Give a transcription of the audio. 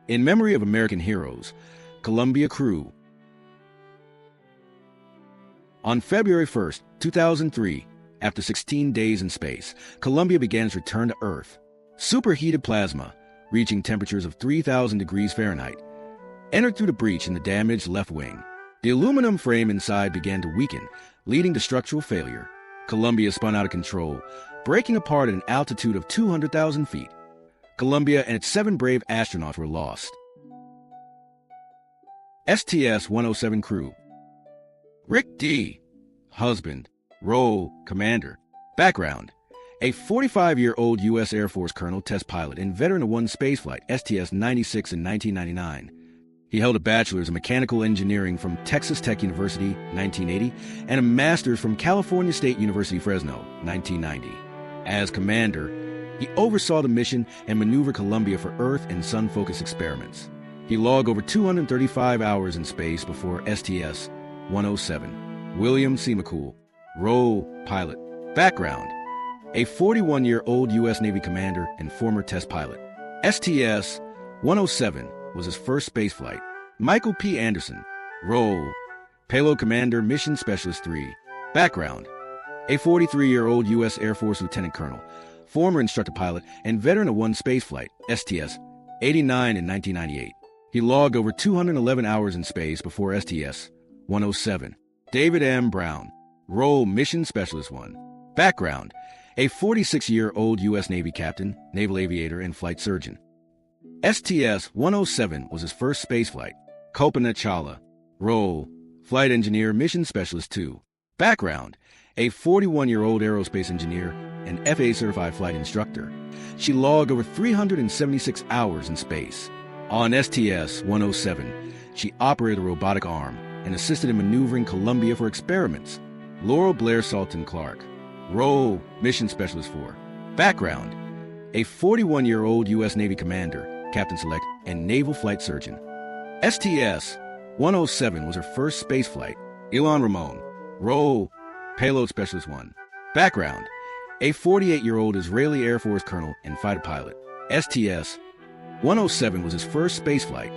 In memory of American heroes, Columbia crew. On February 1st, 2003, after 16 days in space, Columbia began its return to Earth. Superheated plasma, reaching temperatures of 3,000 degrees Fahrenheit, entered through the breach in the damaged left wing. The aluminum frame inside began to weaken, leading to structural failure. Columbia spun out of control, breaking apart at an altitude of 200,000 feet. Columbia and its 7 brave astronauts were lost. STS-107 crew. Rick D. Husband. Role, Commander. Background: a 45-year-old U.S. Air Force colonel, test pilot, and veteran of one spaceflight, STS-96 in 1999. He held a bachelor's in mechanical engineering from Texas Tech University, 1980, and a master's from California State University, Fresno, 1990. As commander, he oversaw the mission and maneuvered Columbia for Earth and Sun-focused experiments. He logged over 235 hours in space before STS-107. William C. McCool. Role, Pilot. Background: a 41-year-old U.S. Navy commander and former test pilot. STS-107 was his first spaceflight. Michael P. Anderson. Role, Payload Commander, Mission Specialist 3. Background: a 43-year-old U.S. Air Force lieutenant colonel, former instructor pilot, and veteran of one spaceflight, STS-89 in 1998. He logged over 211 hours in space before STS-107. David M. Brown. Role, Mission Specialist 1. Background: a 46-year-old U.S. Navy captain, naval aviator, and flight surgeon. STS-107 was his first spaceflight. Kalpana Chawla. Role, Flight Engineer, Mission Specialist 2. Background: a 41-year-old aerospace engineer and FAA-certified flight instructor. She logged over 376 hours in space. On STS-107, she operated a robotic arm and assisted in maneuvering Columbia for experiments. Laurel Blair Salton Clark. Role, Mission Specialist 4. Background: a 41-year-old U.S. Navy commander, Captain Select, and naval flight surgeon. STS-107 was her first spaceflight. Ilan Ramon. Role, Payload Specialist 1. Background: a 48-year-old Israeli Air Force colonel and fighter pilot. STS-107 was his first spaceflight.